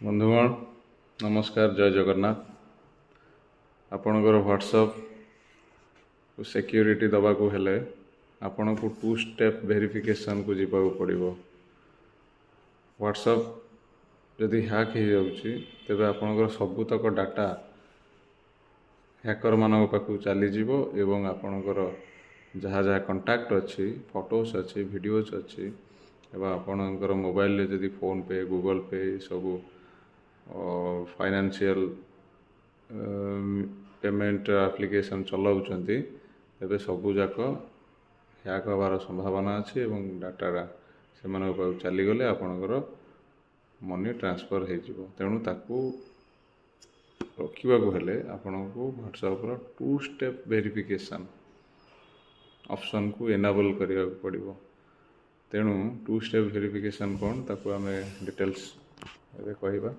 बंधुगण नमस्कार, जय जगन्नाथ। आपणकर व्हाट्सएप को सिक्योरिटी दबा को हेले आपण को 2 स्टेप वेरिफिकेशन को जीवा पड़ो। व्हाट्सएप जदि हैक हो जाउची तेबे आपणकर सबुतक डाटा हैकर मान पाखु चली जीवो एवं आपणकर जहाँ जहाँ कंटाक्ट अच्छी फोटोज अच्छी वीडियोज अच्छी एवं आपणकर मोबाइल रे जदि फोन पे गूगल पे सबू फाइनेंशियल पेमेंट एप्लिकेशन चलाउछंती तेबे सबू जाक हैक होबार संभावना अच्छी एवं डाटा से चली गले आपणकर मनी ट्रांसफर हो तेणु ताकू रखा हेले आपण को व्हाट्सएप 2 स्टेप वेरिफिकेशन ऑप्शन को एनेबल करिया पड़िबो। तेणु 2 स्टेप वेरिफिकेशन कौन ताकू आमे डिटेल्स एबे कहिबा।